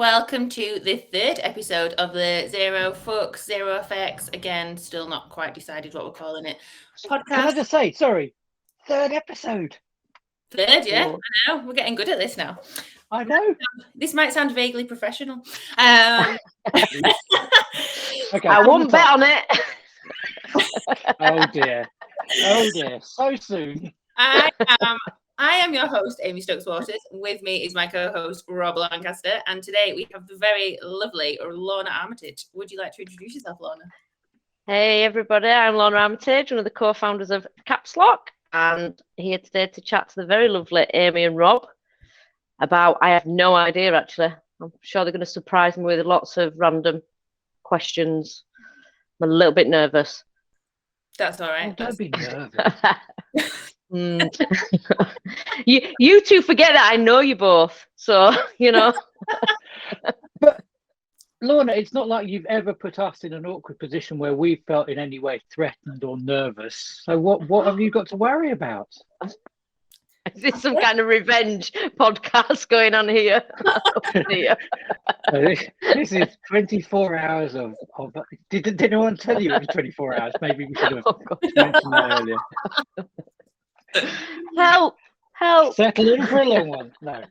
welcome to the third episode of the Zero Fucks, Zero Effects. Again, still not quite decided what we're calling it. Podcast. Can I just say, sorry, third episode. Third, yeah, I know. We're getting good at this now. I know. This might sound vaguely professional. Okay, I won't bet on it. Oh dear, so soon. I am your host, Amy Stokes-Waters. With me is my co-host, Rob Lancaster. And today we have the very lovely Lorna Armitage. Would you like to introduce yourself, Lorna? Hey, everybody. I'm Lorna Armitage, one of the co-founders of CAPSLOCK, and here today to chat to the very lovely Amy and Rob about, I have no idea, actually. I'm sure they're going to surprise me with lots of random questions. I'm a little bit nervous. That's all right. Oh, don't be nervous. You two forget that I know you both, so But Lorna, it's not like you've ever put us in an awkward position where we felt in any way threatened or nervous. So what have you got to worry about? Is this some kind of revenge podcast going on here? This is 24 hours of did anyone tell you it was 24 hours? Maybe we should have mentioned that earlier. Help. Settle in for a long one. No.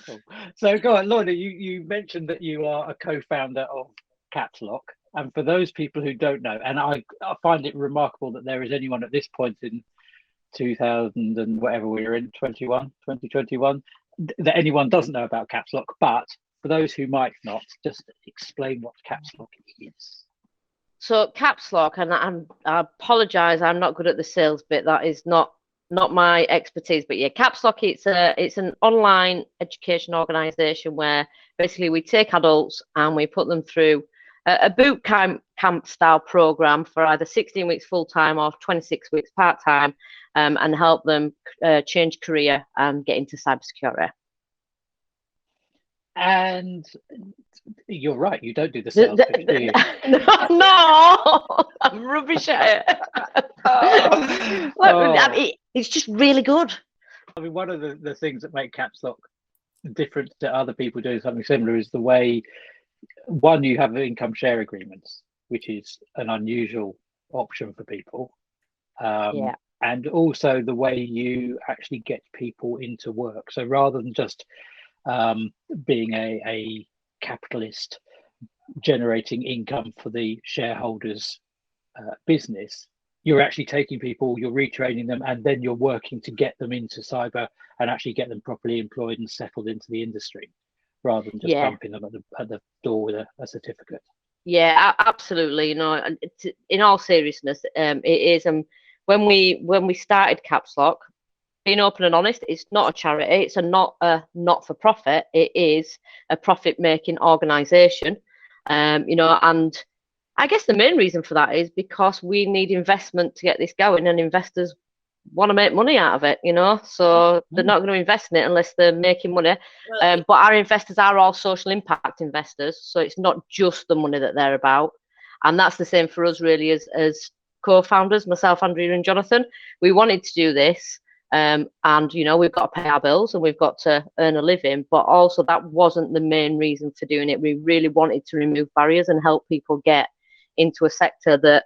Cool. So go on, Lorna, you mentioned that you are a co-founder of CAPSLOCK. And for those people who don't know, and I find it remarkable that there is anyone at this point in 2000 and whatever we were in, 2021, that anyone doesn't know about CAPSLOCK. But for those who might not, just explain what CAPSLOCK is. So CAPSLOCK, and I apologise, I'm not good at the sales bit. That is not my expertise. But yeah, CAPSLOCK, it's an online education organisation where basically we take adults and we put them through a boot camp style program for either 16 weeks full time or 26 weeks part time, and help them change career and get into cybersecurity. And you're right, you don't do the sales pitch, do you? No, I'm rubbish at it. I mean, it's just really good. I mean, one of the things that make CAPSLOCK different to other people doing something similar is the way, one, you have income share agreements, which is an unusual option for people. And also the way you actually get people into work. So rather than just being a capitalist generating income for the shareholders' business, you're actually taking people, you're retraining them, and then you're working to get them into cyber and actually get them properly employed and settled into the industry, rather than just bumping them at the door with a certificate. Yeah, absolutely. In all seriousness, it is. When we started CAPSLOCK, being open and honest, it's not a charity. It's not for-profit. It is a profit-making organisation. And I guess the main reason for that is because we need investment to get this going, and investors want to make money out of it, so they're not going to invest in it unless they're making money. But our investors are all social impact investors, so it's not just the money that they're about. And that's the same for us really as co-founders, myself, Andrea and Jonathan. We wanted to do this, and we've got to pay our bills and we've got to earn a living, but also that wasn't the main reason for doing it. We really wanted to remove barriers and help people get into a sector that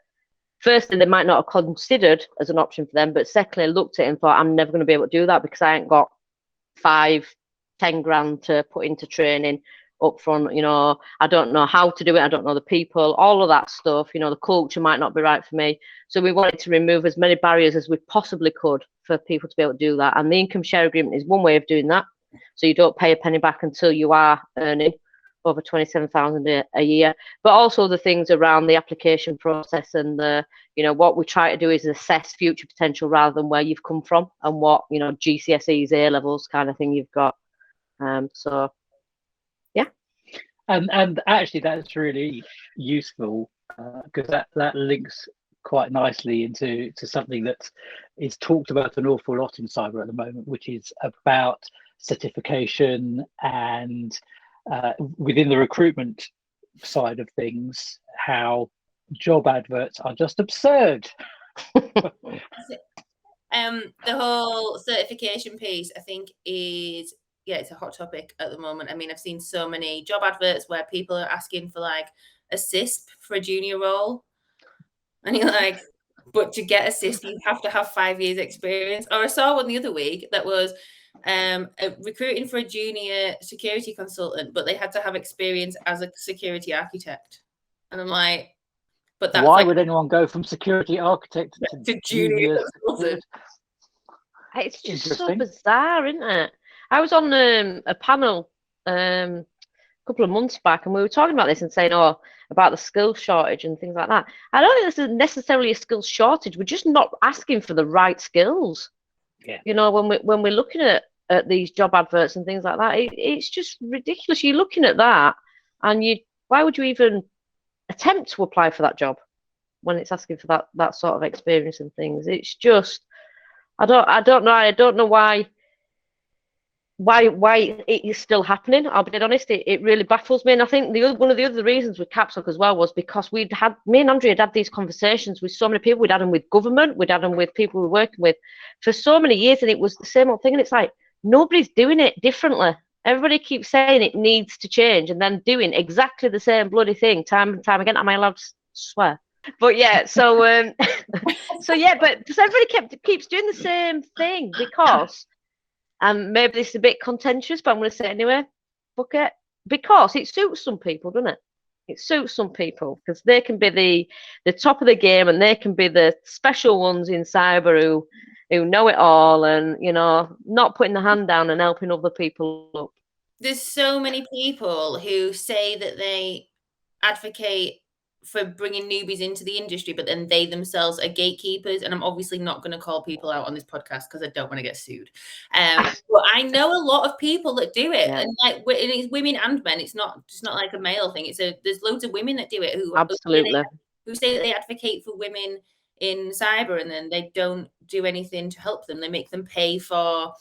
firstly they might not have considered as an option for them, but secondly looked at it and thought, I'm never going to be able to do that because I ain't got 5-10 grand to put into training up front. I don't know how to do it, I don't know the people, all of that stuff. The culture might not be right for me. So we wanted to remove as many barriers as we possibly could for people to be able to do that, and the income share agreement is one way of doing that. So you don't pay a penny back until you are earning over 27,000 a year. But also the things around the application process and what we try to do is assess future potential rather than where you've come from and what GCSEs, A levels kind of thing you've got. So yeah. And actually that's really useful because that links quite nicely into something that is talked about an awful lot in cyber at the moment, which is about certification and within the recruitment side of things, how job adverts are just absurd. The whole certification piece, I think, is yeah, it's a hot topic at the moment. I mean, I've seen so many job adverts where people are asking for like a CISP for a junior role, and you're like, but to get a CISP, you have to have 5 years experience. Or I saw one the other week that was recruiting for a junior security consultant, but they had to have experience as a security architect. And I'm like, but that's why like, would anyone go from security architect to junior consultant? It's just so bizarre, isn't it? I was on a panel a couple of months back, and we were talking about this and saying, about the skills shortage and things like that. I don't think this is necessarily a skills shortage. We're just not asking for the right skills. Yeah. You know, when we're looking at these job adverts and things like that, it's just ridiculous. You're looking at that, and why would you even attempt to apply for that job when it's asking for that sort of experience and things? It's just, I don't know why it is still happening. I'll be honest, it really baffles me. And I think one of the other reasons with CAPSLOCK as well was because me and Andrea had these conversations with so many people. We'd had them with government, we'd had them with people we were working with for so many years, and it was the same old thing. And it's like, nobody's doing it differently. Everybody keeps saying it needs to change and then doing exactly the same bloody thing time and time again. Am I allowed to swear? But yeah, so but just everybody keeps doing the same thing because, and maybe this is a bit contentious, but I'm going to say it anyway. Fuck it, because it suits some people, doesn't it? It suits some people because they can be the top of the game, and they can be the special ones in cyber who know it all, and not putting the hand down and helping other people up. There's so many people who say that they advocate for bringing newbies into the industry, but then they themselves are gatekeepers. And I'm obviously not going to call people out on this podcast because I don't want to get sued. But I know a lot of people that do it, and like it's women and men. It's not like a male thing. There's loads of women that do it who say that they advocate for women in cyber, and then they don't do anything to help them. They make them pay for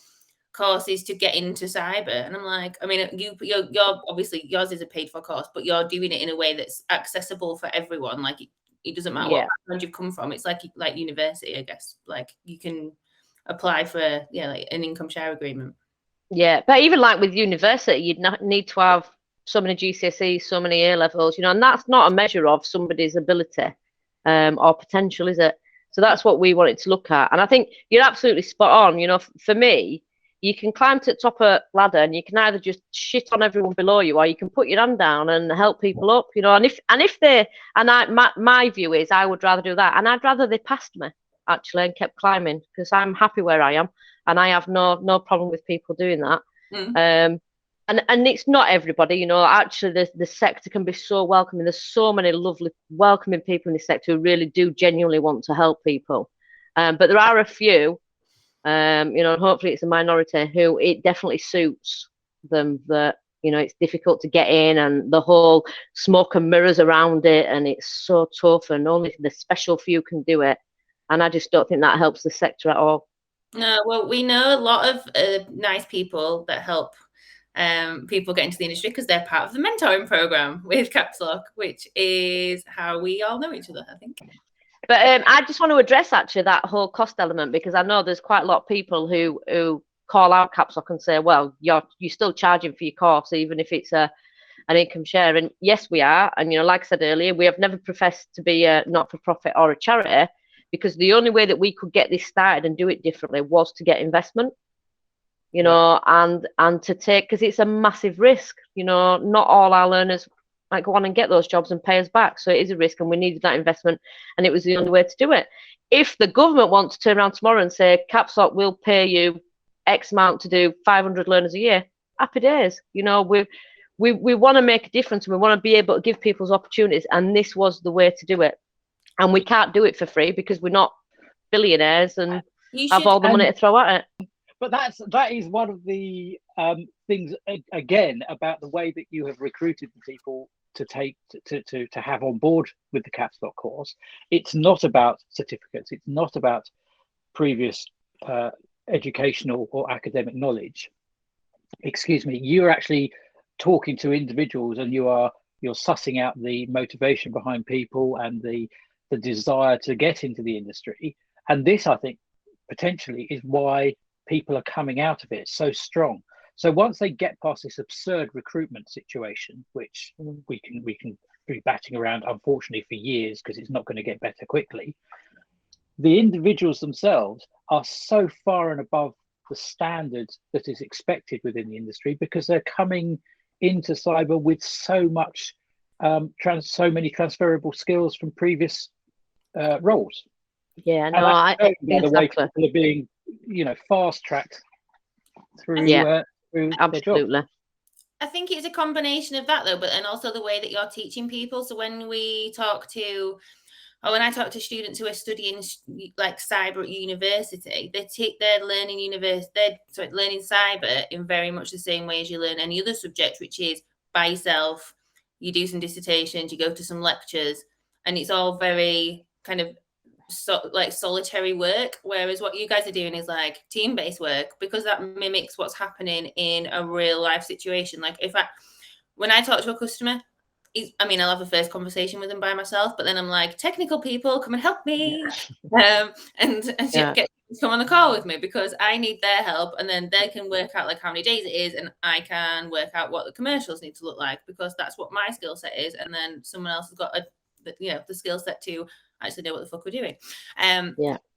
courses to get into cyber, and I'm like, I mean, you're obviously, yours is a paid for course, but you're doing it in a way that's accessible for everyone. Like it doesn't matter what background you've come from. It's like university, I guess. Like you can apply for like an income share agreement. Yeah, but even like with university, you'd not need to have so many GCSEs, so many A levels, and that's not a measure of somebody's ability or potential, is it? So that's what we wanted to look at, and I think you're absolutely spot on. For me, you can climb to the top of a ladder, and you can either just shit on everyone below you, or you can put your hand down and help people up. My view is I would rather do that, and I'd rather they passed me actually and kept climbing, because I'm happy where I am, and I have no problem with people doing that. And it's not everybody, actually the sector can be so welcoming. There's so many lovely welcoming people in this sector who really do genuinely want to help people, but there are a few, and hopefully it's a minority who it definitely suits them that it's difficult to get in, and the whole smoke and mirrors around it, and it's so tough, and only the special few can do it, and I just don't think that helps the sector at all. No, well, we know a lot of nice people that help people get into the industry because they're part of the mentoring program with CAPSLOCK, which is how we all know each other, I think. But I just want to address actually that whole cost element, because I know there's quite a lot of people who call out CAPSLOCK and say, well, you're still charging for your course even if it's an income share. And yes, we are. And like I said earlier, we have never professed to be a not-for-profit or a charity, because the only way that we could get this started and do it differently was to get investment, and to take, because it's a massive risk. Not all our learners might go on and get those jobs and pay us back. So it is a risk, and we needed that investment, and it was the only way to do it. If the government wants to turn around tomorrow and say, CAPSLOCK will pay you X amount to do 500 learners a year, happy days. We want to make a difference, and we want to be able to give people's opportunities, and this was the way to do it. And we can't do it for free because we're not billionaires and have all the money to throw at it. But that is one of the things, again, about the way that you have recruited the people to have on board with the CAPSLOCK course. It's not about certificates. It's not about previous educational or academic knowledge. Excuse me. You're actually talking to individuals, and you're sussing out the motivation behind people and the desire to get into the industry. And this, I think, potentially is why people are coming out of it so strong. So once they get past this absurd recruitment situation, which we can be batting around, unfortunately, for years, because it's not going to get better quickly, the individuals themselves are so far and above the standard that is expected within the industry, because they're coming into cyber with so much so many transferable skills from previous roles. Yeah, And no, by the way, exactly. people are being, fast tracked through Yeah, their job. absolutely. I think it's a combination of that, though, but and also the way that you're teaching people. So when I talk to students who are studying like cyber at university, they're learning learning cyber in very much the same way as you learn any other subject, which is by yourself. You do some dissertations, you go to some lectures, and it's all very kind of solitary work. Whereas what you guys are doing is like team-based work, because that mimics what's happening in a real life situation. Like when I talk to a customer, I'll have a first conversation with them by myself, but then I'm like, technical people, come and help me. And get come on the call with me, because I need their help, and then they can work out like how many days it is, and I can work out what the commercials need to look like, because that's what my skill set is. And then someone else has got the skill set to actually know what the fuck we're doing.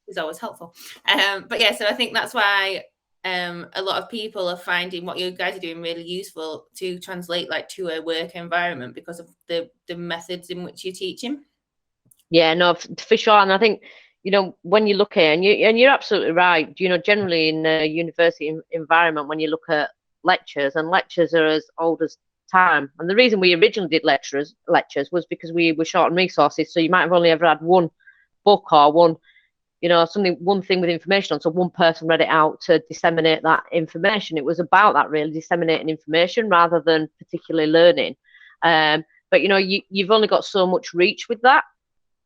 Is always helpful. But yeah, so I think that's why a lot of people are finding what you guys are doing really useful to translate like to a work environment, because of the methods in which you're teaching. Yeah, no, for sure. And I think, when you look at it, and you're absolutely right, generally in a university environment, when you look at lectures are as old as time. And the reason we originally did lectures was because we were short on resources. So you might have only ever had one book or one thing with information on, so one person read it out to disseminate that information. It was about that, really, disseminating information rather than particularly learning. But you've only got so much reach with that.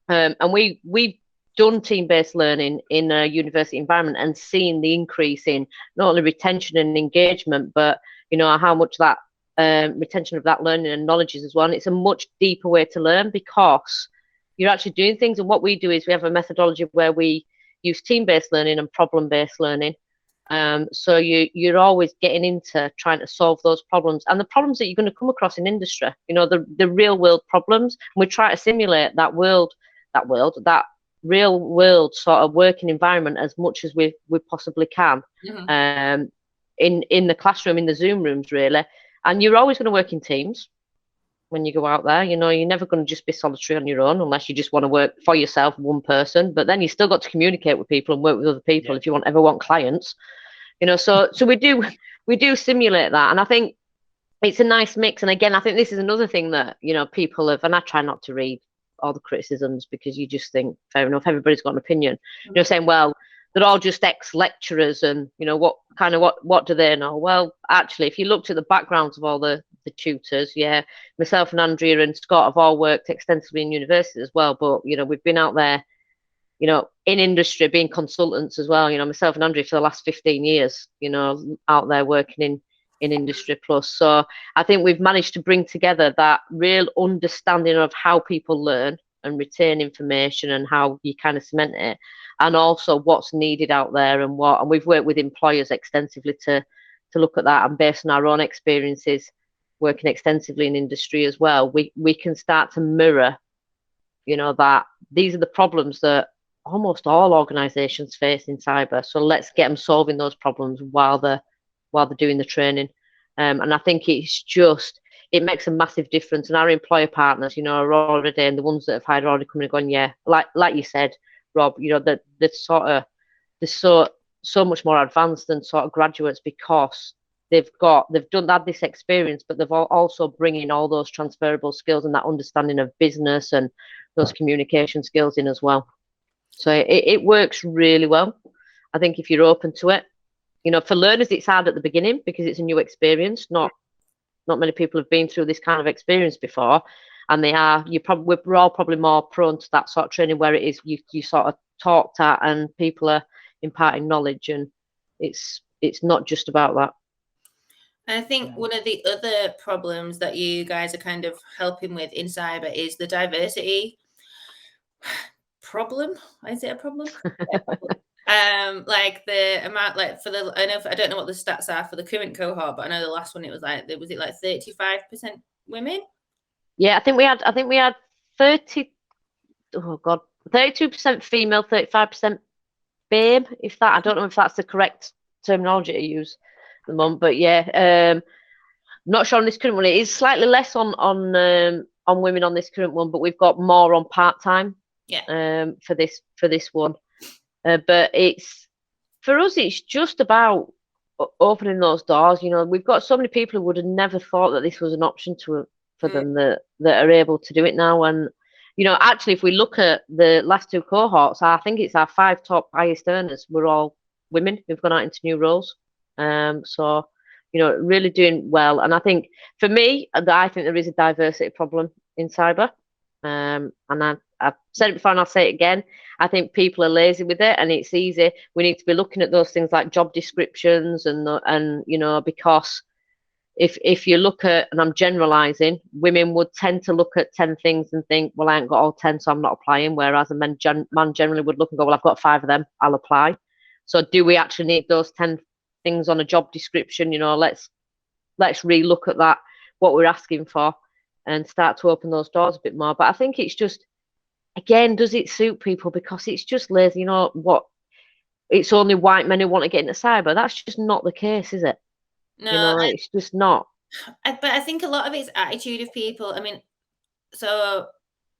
And we've done team-based learning in a university environment and seen the increase in not only retention and engagement, but how much that retention of that learning and knowledge is as well. And it's a much deeper way to learn, because you're actually doing things. And what we do is we have a methodology where we use team-based learning and problem-based learning. So you're always getting into trying to solve those problems, and the problems that you're going to come across in industry, the real world problems. And we try to simulate that real world sort of working environment as much as we possibly can. In the classroom, in the Zoom rooms, really. And you're always going to work in teams when you go out there. You're never going to just be solitary on your own, unless you just want to work for yourself, one person. But then you still got to communicate with people and work with other people if you ever want clients. So we do simulate that, and I think it's a nice mix. And again, I think this is another thing that people have, and I try not to read all the criticisms, because you just think, fair enough, everybody's got an opinion. Saying, well, they're all just ex-lecturers, and what do they know? Well, actually, if you looked at the backgrounds of all the tutors, myself and Andrea and Scott have all worked extensively in universities as well, but we've been out there in industry being consultants as well. Myself and Andrea for the last 15 years, out there working in industry plus. So I think we've managed to bring together that real understanding of how people learn and retain information, and how you kind of cement it, and also what's needed out there, and we've worked with employers extensively to look at that, and based on our own experiences working extensively in industry as well, we can start to mirror that these are the problems that almost all organizations face in cyber. So let's get them solving those problems while they're doing the training. And I think it makes a massive difference. And our employer partners, are already, and the ones that have hired are already coming and going, like you said, Rob, that they're so much more advanced than sort of graduates, because they've had this experience, but they've also bringing all those transferable skills and that understanding of business and those communication skills in as well. So it works really well. I think if you're open to it, for learners, it's hard at the beginning because it's a new experience. Not many people have been through this kind of experience before, and we're all probably more prone to that sort of training where it is you sort of talked at and people are imparting knowledge, and it's not just about that. I think one of the other problems that you guys are kind of helping with in cyber is the diversity problem. Is it a problem? Like the amount, like for the, I don't know what the stats are for the current cohort, but I know the last one, it was like, was it like 35% women? Yeah, I think we had 30. Oh God, 32% female, 35% babe. If that, I don't know if that's the correct terminology to use at the moment, but yeah, not sure on this current one. It is slightly less on women on this current one, but we've got more on part-time. Yeah. For this one, but it's, for us, it's just about opening those doors. You know, we've got so many people who would have never thought that this was an option for them, that are able to do it now. And you know, actually, if we look at the last two cohorts, I think it's our 5 top highest earners were all women who've gone out into new roles. So you know, really doing well. And I think, for me, I think there is a diversity problem in cyber. And I've said it before and I'll say it again. I think people are lazy with it, and it's easy. We need to be looking at those things like job descriptions and you know, because if you look at, and I'm generalizing, women would tend to look at 10 things and think, well, I ain't got all 10, so I'm not applying. Whereas a man generally would look and go, well, I've got 5 of them, I'll apply. So do we actually need those 10 things on a job description? You know, let's re-look at that, what we're asking for, and start to open those doors a bit more. But I think it's just, again, does it suit people? Because it's just lazy. You know what? It's only white men who want to get into cyber. That's just not the case, is it? No, you know, it's just not. But I think a lot of it's attitude of people. I mean, so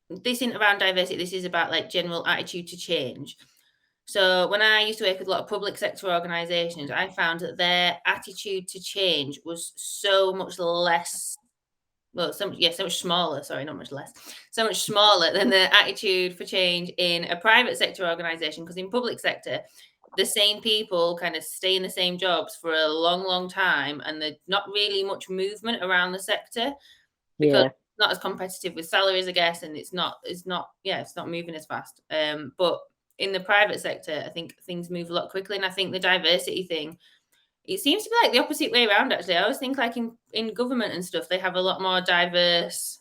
this isn't around diversity. This is about like general attitude to change. So when I used to work with a lot of public sector organisations, I found that their attitude to change was so much less, well, so much smaller, sorry, not much less, so much smaller than the attitude for change in a private sector organisation. Because in public sector, the same people kind of stay in the same jobs for a long, long time, and there's not really much movement around the sector because it's not as competitive with salaries, I guess, and it's not moving as fast. But in the private sector, I think things move a lot quickly, and I think the diversity thing, it seems to be like the opposite way around, actually. I always think like in government and stuff, they have a lot more diverse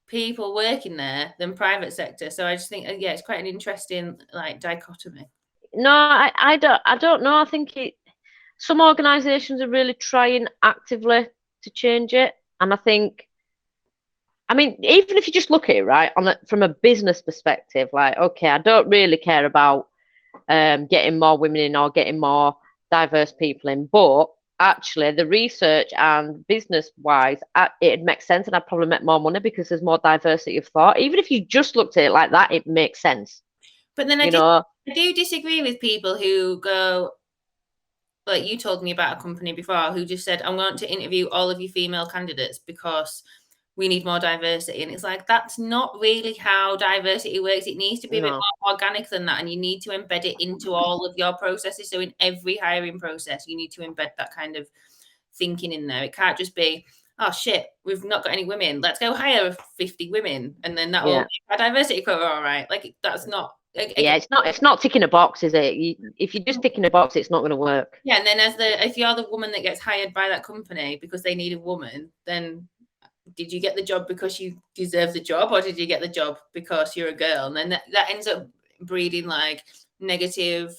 people working there than private sector. So I just think, yeah, it's quite an interesting like dichotomy. No, I don't know. I think some organisations are really trying actively to change it, and I think, I mean, even if you just look at it right from a business perspective, like, okay, I don't really care about getting more women in or getting more diverse people in, but actually the research and business wise, it makes sense, and I'd probably make more money because there's more diversity of thought. Even if you just looked at it like that, it makes sense. But then I do disagree with people who go, like you told me about a company before who just said, I'm going to interview all of you female candidates because we need more diversity. And it's like, that's not really how diversity works. It needs to be a bit more organic than that. And you need to embed it into all of your processes. So in every hiring process, you need to embed that kind of thinking in there. It can't just be, oh shit, we've not got any women, let's go hire 50 women. And then that will make our diversity quota all right. Like, that's not. Yeah, it's not ticking a box, is it? If you're just ticking a box, it's not going to work. Yeah, and then if you're the woman that gets hired by that company because they need a woman, then did you get the job because you deserve the job, or did you get the job because you're a girl? And then that ends up breeding like negative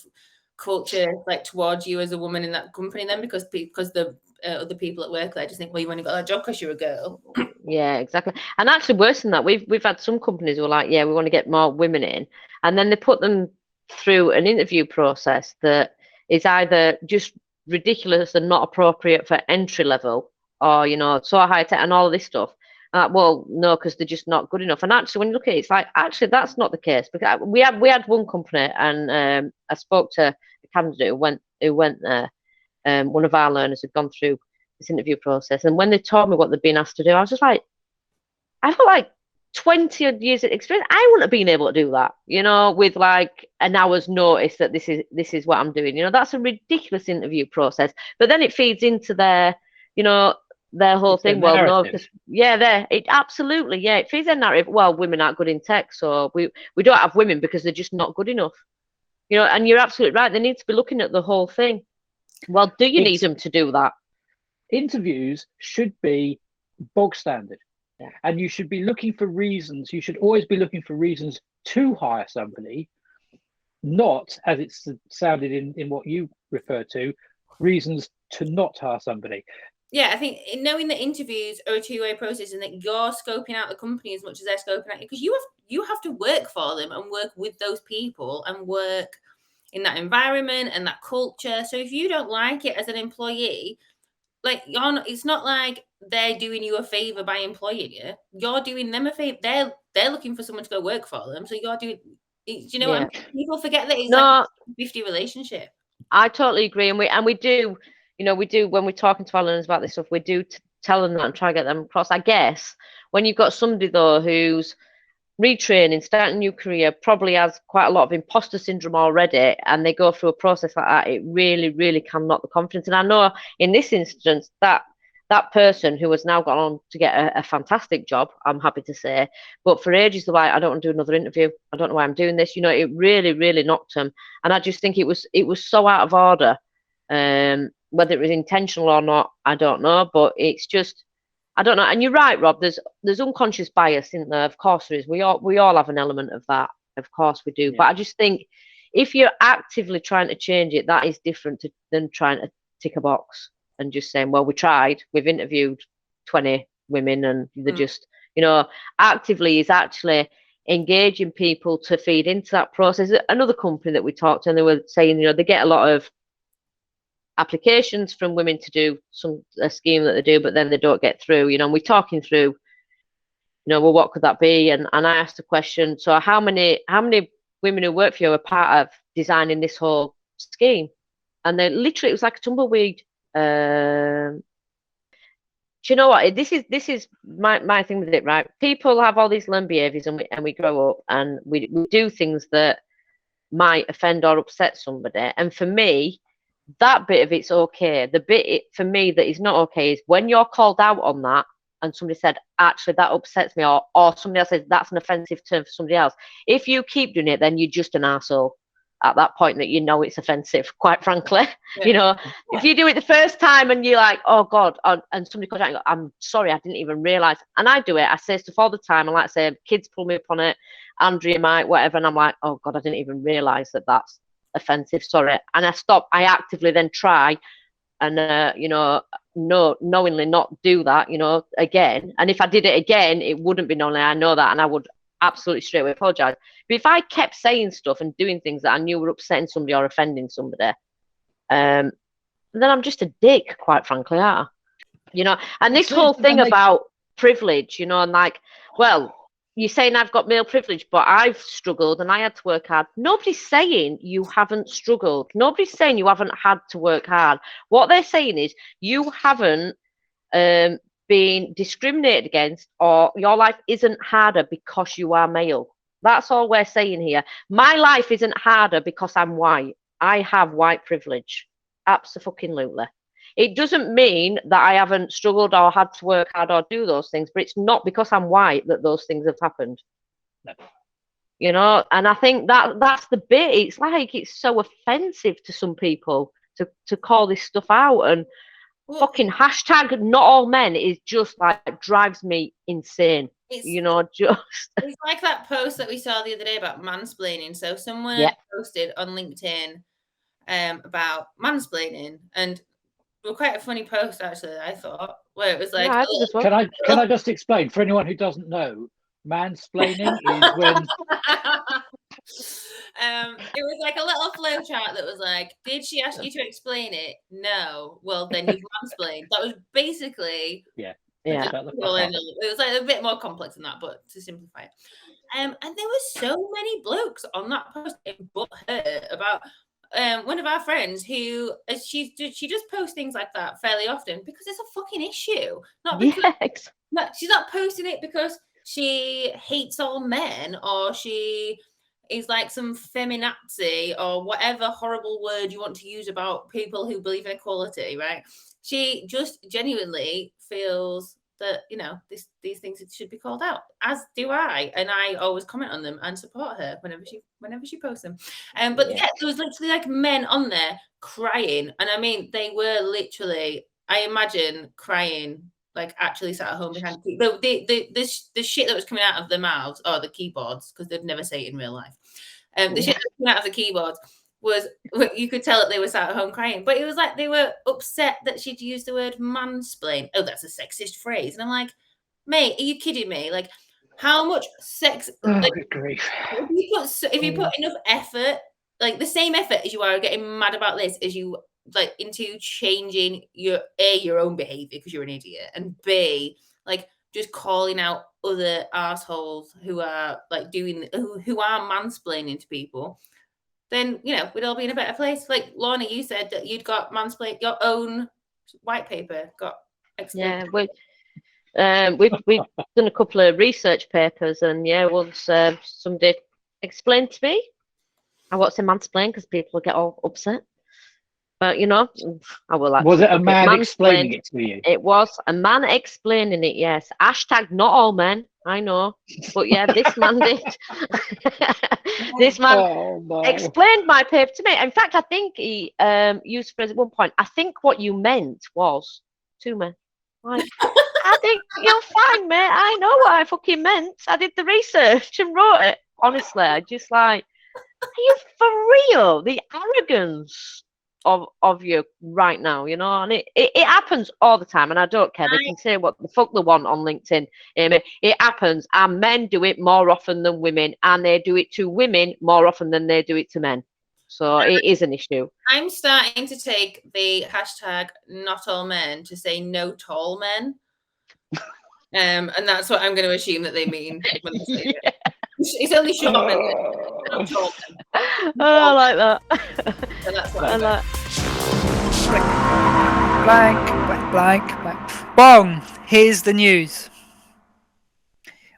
culture like towards you as a woman in that company then, because the other people at work there just think, well, you only got that job because you're a girl. Yeah, exactly. And actually worse than that, we've had some companies who are like, yeah, we want to get more women in, and then they put them through an interview process that is either just ridiculous and not appropriate for entry level, or, you know, so high tech and all of this stuff. Well, no, because they're just not good enough. And actually, when you look at it, it's like, actually, that's not the case. Because we had one company, and I spoke to a candidate who went there. One of our learners had gone through this interview process, and when they told me what they'd been asked to do, I was just like, I've got like 20 odd years of experience. I wouldn't have been able to do that, you know, with like an hour's notice that this is what I'm doing. You know, that's a ridiculous interview process. But then it feeds into their, you know, their whole thing. Well, no, because it absolutely, it feeds their narrative. Well, women aren't good in tech, so we don't have women because they're just not good enough. You know, and you're absolutely right. They need to be looking at the whole thing. Well, do you need them to do that? Interviews should be bog standard, and you should be looking for reasons. You should always be looking for reasons to hire somebody, not, as it's sounded in what you refer to, reasons to not hire somebody. Yeah, I think knowing that interviews are a two-way process and that you're scoping out the company as much as they're scoping out you, because you have to work for them and work with those people and work in that environment and that culture. So if you don't like it as an employee, like it's not like they're doing you a favor by employing you. You're doing them a favor. They're looking for someone to go work for them. So you're doing. Do you know what I mean? People forget that it's like a 50 relationship. I totally agree, and we do. We do when we're talking to our learners about this stuff. We do tell them that and try to get them across. I guess when you've got somebody though who's retraining, starting a new career, probably has quite a lot of imposter syndrome already, and they go through a process like that, it really, really can knock the confidence. And I know in this instance that person who has now gone on to get a fantastic job, I'm happy to say, but for ages they're like, I don't want to do another interview. I don't know why I'm doing this. It really, really knocked them. And I just think it was so out of order. Whether it was intentional or not, I don't know, but it's just, I don't know. And you're right, Rob. There's unconscious bias, isn't there? Of course there is. We all have an element of that. Of course we do. Yeah. But I just think if you're actively trying to change it, that is different than trying to tick a box and just saying, well, we tried. We've interviewed 20 women and they're just, actively is actually engaging people to feed into that process. Another company that we talked to, and they were saying, they get a lot of applications from women to do a scheme that they do, but then they don't get through, and we're talking through, well, what could that be? And I asked the question, so how many women who work for you are part of designing this whole scheme? And they literally, it was like a tumbleweed. Do you know what? This is my thing with it, right? People have all these learned behaviors, and we grow up and we do things that might offend or upset somebody. And for me, that bit of it's okay. The bit for me that is not okay is when you're called out on that and somebody said, actually, that upsets me, or somebody else says that's an offensive term for somebody else. If you keep doing it, then you're just an arsehole at that point that it's offensive, quite frankly. Yeah. If you do it the first time and you're like, oh God, and somebody comes out and goes, I'm sorry, I didn't even realise. And I do it. I say stuff all the time. I like to say, kids pull me up on it, Andrea might, whatever. And I'm like, oh God, I didn't even realise that that's offensive, sorry. And I stop. I actively then try and knowingly not do that again. And if I did it again, it wouldn't be knowingly. I know that, and I would absolutely straight away apologize. But if I kept saying stuff and doing things that I knew were upsetting somebody or offending somebody, then I'm just a dick, quite frankly, and this whole thing about privilege, and like, well, you're saying I've got male privilege, but I've struggled and I had to work hard. Nobody's saying you haven't struggled. Nobody's saying you haven't had to work hard. What they're saying is you haven't been discriminated against, or your life isn't harder because you are male. That's all we're saying here. My life isn't harder because I'm white. I have white privilege. Absolutely. It doesn't mean that I haven't struggled or had to work hard or do those things, but it's not because I'm white that those things have happened. No. And I think that's the bit. It's like it's so offensive to some people to call this stuff out, and fucking hashtag not all men is just like drives me insane. It's like that post that we saw the other day about mansplaining. So someone posted on LinkedIn about mansplaining, and quite a funny post actually, I thought, where it was like, can I just explain for anyone who doesn't know? Mansplaining is when it was like a little flow chart that was like, did she ask you to explain it? No. Well, then you've mansplained. That was basically it was like a bit more complex than that, but to simplify it. And there were so many blokes on that post but her about one of our friends who she does post things like that fairly often because it's a fucking issue. Not because she's not posting it because she hates all men, or she is like some feminazi, or whatever horrible word you want to use about people who believe in equality, right? She just genuinely feels that these things should be called out, as do I, and I always comment on them and support her whenever she posts them. But there was literally like men on there crying, and I mean they were literally, I imagine, crying like actually sat at home behind the shit that was coming out of their mouths or the keyboards, because they'd never say it in real life. The shit that came out of the keyboard was, you could tell that they were sat at home crying, but it was like they were upset that she'd used the word mansplain. Oh, that's a sexist phrase. And I'm like, mate, are you kidding me? Like, how much sex? Like, good grief. If you put enough effort, like the same effort as you are getting mad about this, as you like into changing your own behavior because you're an idiot, and B, like just calling out other assholes who are like who are mansplaining to people, then we'd all be in a better place. Like Lorna, you said that you'd got mansplained, your own white paper got explained. Yeah, we've done a couple of research papers, and once somebody explained to me, I won't say mansplain because people get all upset. But I will. Was it a man explaining it to you? It was a man explaining it. Yes. Hashtag not all men. I know, but yeah, this man did. This man explained my paper to me. In fact, I think he used phrase at one point. I think what you meant was two men. Like, I think you're fine, mate. I know what I fucking meant. I did the research and wrote it. Honestly, I just like, are you for real? The arrogance of you right now, and it happens all the time, and I don't care. They can say what the fuck they want on LinkedIn. It happens, and men do it more often than women, and they do it to women more often than they do it to men. So it is an issue. I'm starting to take the hashtag not all men to say no tall men. And that's what I'm going to assume that they mean when they say it. It's only short men, not tall men. Oh, I like that. So that's what I like. Blank. Bong, here's the news.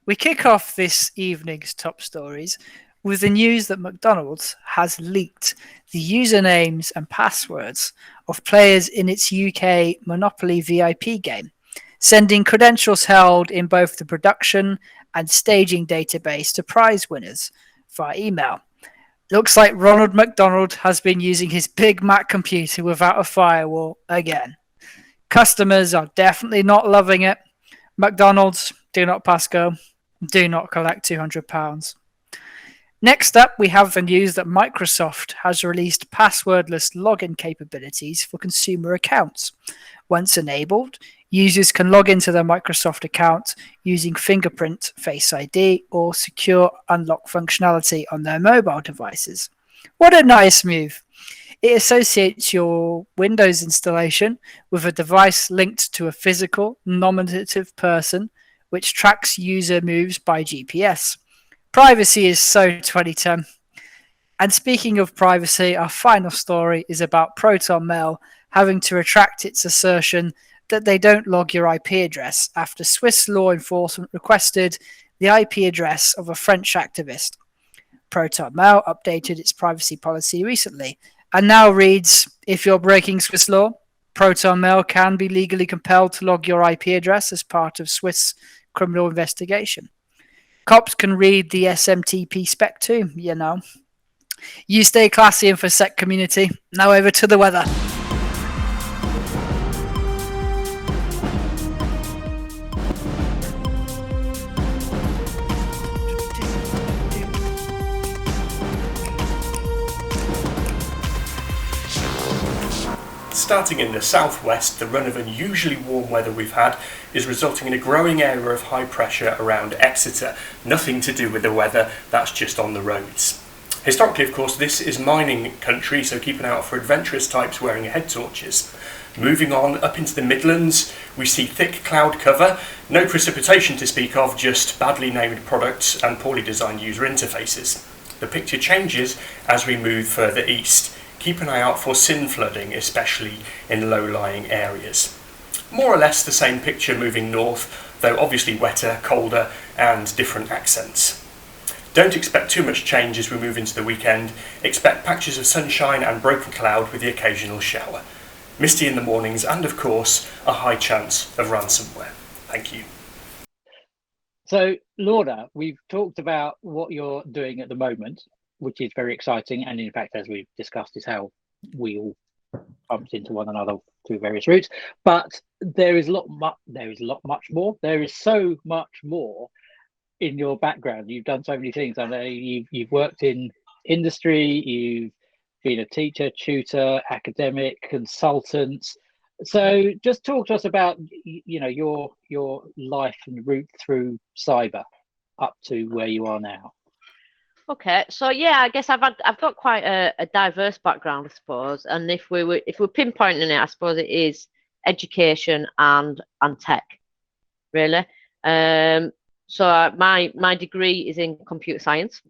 We kick off this evening's top stories with the news that McDonald's has leaked the usernames and passwords of players in its UK Monopoly VIP game, sending credentials held in both the production and staging database to prize winners via email. Looks like Ronald McDonald has been using his Big Mac computer without a firewall again. Customers are definitely not loving it. McDonald's, do not pass go. Do not collect £200. Next up, we have the news that Microsoft has released passwordless login capabilities for consumer accounts. Once enabled, users can log into their Microsoft account using fingerprint, Face ID, or secure unlock functionality on their mobile devices. What a nice move! It associates your Windows installation with a device linked to a physical, nominative person, which tracks user moves by GPS. Privacy is so 2010. And speaking of privacy, our final story is about Proton Mail having to retract its assertion that they don't log your IP address after Swiss law enforcement requested the IP address of a French activist. Proton Mail updated its privacy policy recently and now reads, if you're breaking Swiss law, Proton Mail can be legally compelled to log your IP address as part of Swiss criminal investigation. Cops can read the SMTP spec too, You stay classy, InfoSec community. Now over to the weather. Starting in the southwest, the run of unusually warm weather we've had is resulting in a growing area of high pressure around Exeter. Nothing to do with the weather, that's just on the roads. Historically, of course, this is mining country, so keep an eye out for adventurous types wearing head torches. Moving on up into the Midlands, we see thick cloud cover, no precipitation to speak of, just badly named products and poorly designed user interfaces. The picture changes as we move further east. Keep an eye out for sin flooding, especially in low-lying areas. More or less the same picture moving north, though obviously wetter, colder, and different accents. Don't expect too much change as we move into the weekend. Expect patches of sunshine and broken cloud with the occasional shower. Misty in the mornings and, of course, a high chance of ransomware. Thank you. So, Lorna, we've talked about what you're doing at the moment, which is very exciting, and in fact, as we've discussed, is how we all bumped into one another through various routes. But there is much more. There is so much more in your background. You've done so many things. I know you've worked in industry, you've been a teacher, tutor, academic, consultant. So just talk to us about, you know, your life and route through cyber up to where you are now. Okay, so yeah, I guess I've got quite a diverse background, I suppose. And if we're pinpointing it, I suppose it is education and tech, really. So my degree is in computer science,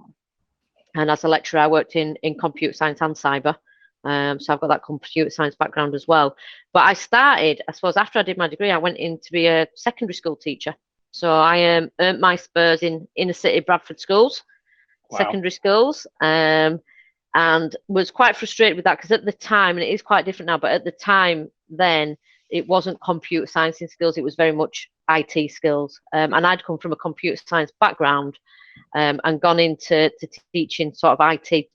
and as a lecturer, I worked in computer science and cyber. So I've got that computer science background as well. But I started, I suppose, after I did my degree, I went in to be a secondary school teacher. So I earned my spurs in inner city Bradford schools, Wow. secondary schools, and was quite frustrated with that because at the time, and it is quite different now, but at the time then, it wasn't computer science in skills, it was very much IT skills. And I'd come from a computer science background and gone into teaching sort of IT,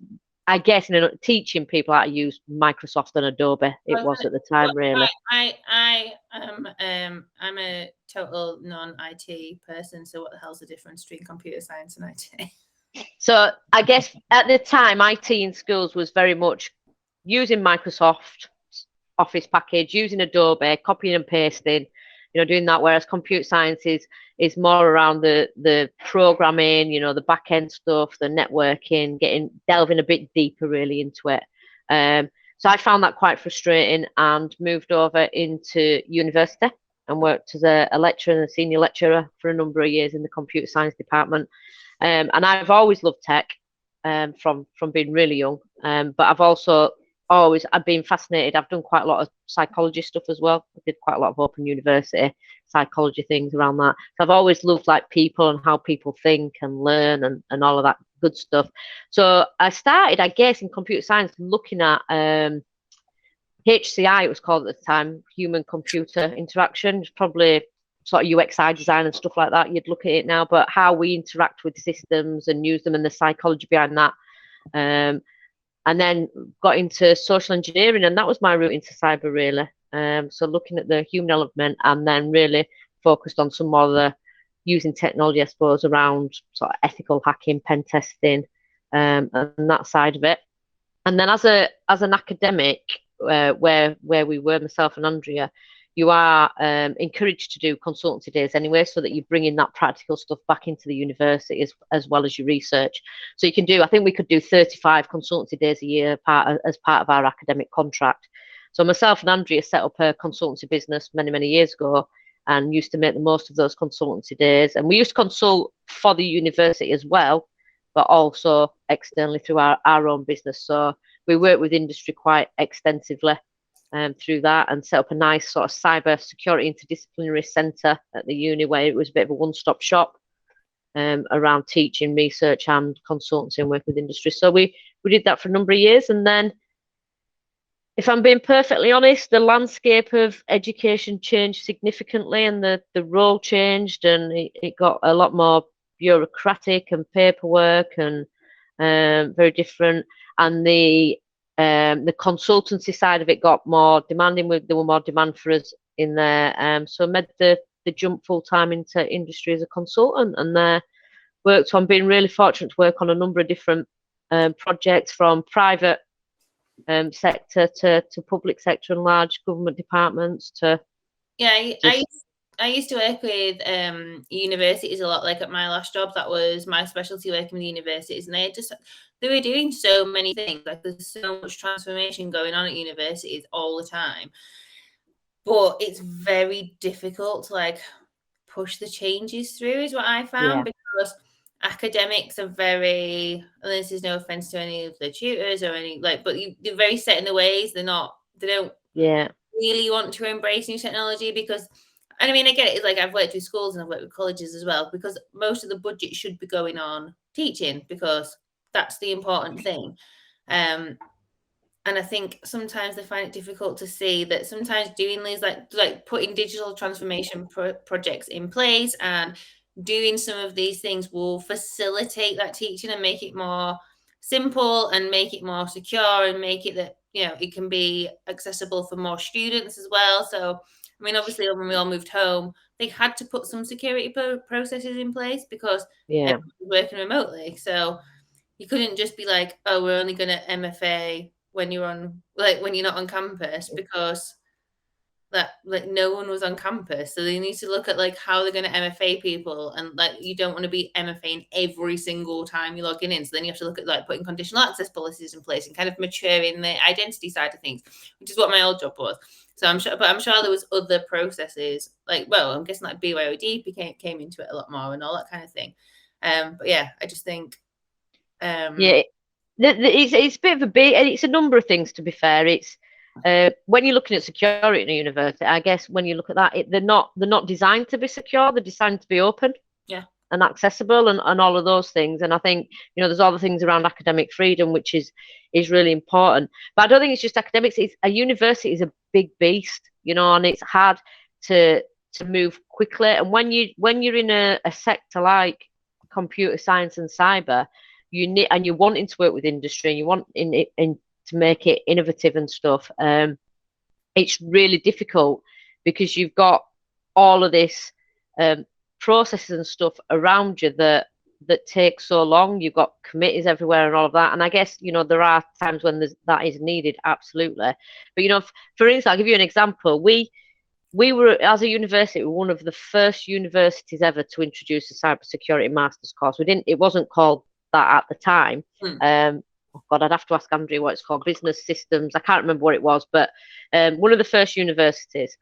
I guess, teaching people how to use Microsoft and Adobe. It was at the time, really. I'm a total non-IT person, so what the hell's the difference between computer science and IT? So I guess at the time, IT in schools was very much using Microsoft Office package, using Adobe, copying and pasting, doing that. Whereas computer science is more around the programming, the back end stuff, the networking, delving a bit deeper really into it. So I found that quite frustrating and moved over into university and worked as a lecturer and a senior lecturer for a number of years in the computer science department. And I've always loved tech from being really young. But I've also I've been fascinated. I've done quite a lot of psychology stuff as well. I did quite a lot of Open University psychology things around that. So I've always loved like people and how people think and learn and all of that good stuff. So I started, I guess, in computer science looking at HCI, it was called at the time, human computer interaction. It's probably sort of UXI design and stuff like that. You'd look at it now, but how we interact with systems and use them and the psychology behind that. And then got into social engineering, and that was my route into cyber, really. So looking at the human element, and then really focused on some more of the using technology, I suppose, around sort of ethical hacking, pen testing, and that side of it. And then as an academic, where we were, myself and Andrea, you are encouraged to do consultancy days anyway, so that you bring in that practical stuff back into the university as well as your research. So you can do, I think we could do 35 consultancy days a year as part of our academic contract. So myself and Andrea set up a consultancy business many, many years ago and used to make the most of those consultancy days. And we used to consult for the university as well, but also externally through our own business. So we work with industry quite extensively through that, and set up a nice sort of cyber security interdisciplinary centre at the uni, where it was a bit of a one-stop shop around teaching, research and consultancy and work with industry. So we did that for a number of years. And then, if I'm being perfectly honest, the landscape of education changed significantly, and the role changed, and it got a lot more bureaucratic and paperwork and very different. And the consultancy side of it got more demanding. There were more demand for us in there. So I made the jump full time into industry as a consultant, and worked on being really fortunate to work on a number of different projects, from private sector to public sector and large government departments to. Yeah, I used to work with universities a lot. Like at my last job, that was my specialty, working with universities, and they were doing so many things. Like there's so much transformation going on at universities all the time, but it's very difficult to like push the changes through, is what I found, because academics are very, and this is no offense to any of the tutors or any but they're very set in the ways. They don't really want to embrace new technology, because, and I mean, I get it. It's like I've worked with schools and I've worked with colleges as well, because most of the budget should be going on teaching, because that's the important thing. And I think sometimes they find it difficult to see that sometimes doing these like putting digital transformation projects in place and doing some of these things will facilitate that teaching and make it more simple and make it more secure and make it that, it can be accessible for more students as well. So, I mean, obviously when we all moved home, they had to put some security processes in place because everyone was working remotely. So you couldn't just be like, oh, we're only going to MFA when you're not on campus, because that like no one was on campus. So they need to look at like how they're going to MFA people, and like you don't want to be MFAing every single time you're logging in. So then you have to look at like putting conditional access policies in place and kind of maturing the identity side of things, which is what my old job was. So I'm sure there was other processes, like, well, I'm guessing like BYOD came into it a lot more and all that kind of thing. But yeah, I just think it's a bit of a bit, and it's a number of things, to be fair. It's when you're looking at security in a university, I guess when you look at that, they're not designed to be secure. They're designed to be open, and accessible, and all of those things. And I think, you know, there's all the things around academic freedom, which is really important. But I don't think it's just academics. It's a university is a big beast, you know, and it's hard to move quickly. And when you're in a sector like computer science and cyber, and you're wanting to work with industry, and you want to make it innovative and stuff, it's really difficult because you've got all of this processes and stuff around you that take so long. You've got committees everywhere and all of that. And I guess, you know, there are times when that is needed, absolutely. But, you know, for instance, I'll give you an example. We were, as a university, one of the first universities ever to introduce a cybersecurity master's course. It wasn't called that at the time. Oh God, I'd have to ask Andrea what it's called. Business systems. I can't remember what it was, but one of the first universities.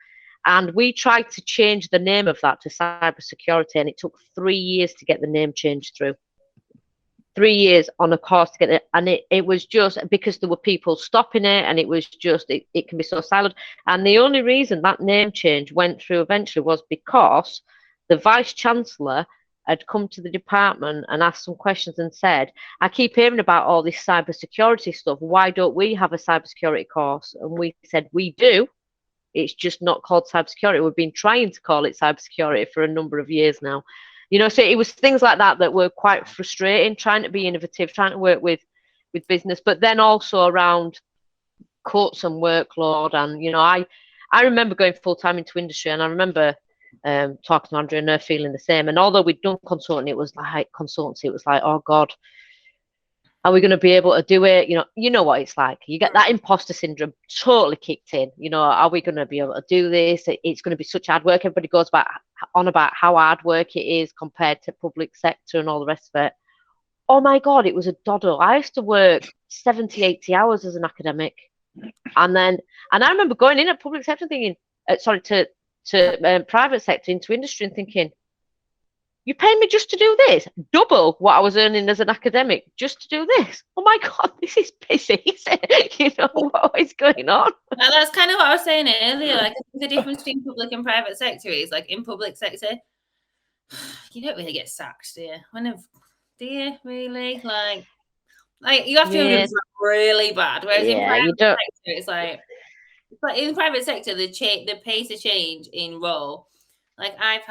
And we tried to change the name of that to cybersecurity, and it took 3 years to get the name changed through. 3 years on a course to get it, and it was just because there were people stopping it, and it was just it can be so siloed. And the only reason that name change went through eventually was because the vice chancellor had come to the department and asked some questions and said, I keep hearing about all this cybersecurity stuff. Why don't we have a cybersecurity course? And we said, we do. It's just not called cybersecurity. We've been trying to call it cybersecurity for a number of years now. You know, so it was things like that were quite frustrating, trying to be innovative, trying to work with business, but then also around cuts and workload. And, you know, I remember going full-time into industry, and I remember talking to Andrea and her feeling the same. And although we'd done consulting, it was like, oh God, are we going to be able to do it? You know what it's like. You get that imposter syndrome totally kicked in. You know, are we going to be able to do this? It's going to be such hard work. Everybody goes on about how hard work it is compared to public sector and all the rest of it. Oh my God, it was a doddle. I used to work 70, 80 hours as an academic. And I remember going in at public sector thinking, to private sector, into industry, and thinking, you pay me just to do this, double what I was earning as an academic just to do this. Oh my God, this is busy. You know, what is going on? Now, that's kind of what I was saying earlier. Like, the difference between public and private sector is, like, in public sector, you don't really get sacked, do you? Do you really? Like you have to do really bad. Whereas in private sector, it's like, but in private sector, the pace of change in role. Like I've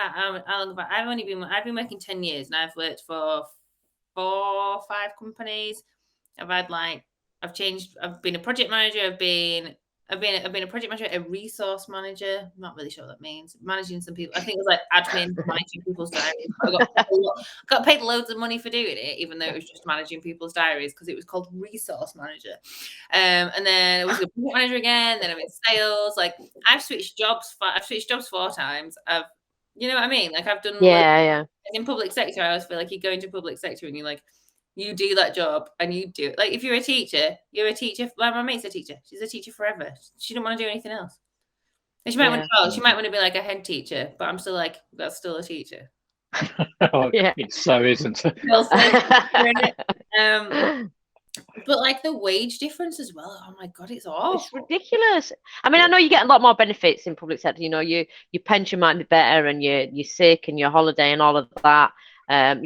been working 10 years, and I've worked for 4 or 5 companies. I've been a project manager. I've been a project manager, a resource manager. I'm not really sure what that means. Managing some people. I think it was like admin, managing people's diaries. I got paid loads of money for doing it, even though it was just managing people's diaries, because it was called resource manager. And then it was a project manager again. Then I'm in sales. Like I've switched jobs 4 times. You know what I mean? Like I've done. Yeah. In public sector, I always feel like you go into public sector and you're like, you do that job and you do it. Like if you're a teacher, my mate's a teacher. She's a teacher forever. She don't want to do anything else. And she might want to be like a head teacher, but I'm still like, that's still a teacher. It so isn't. But like the wage difference as well. Oh my God, it's awful. It's ridiculous. I mean, I know you get a lot more benefits in public sector. You know, your pension might be better, and you're sick, and your holiday and all of that.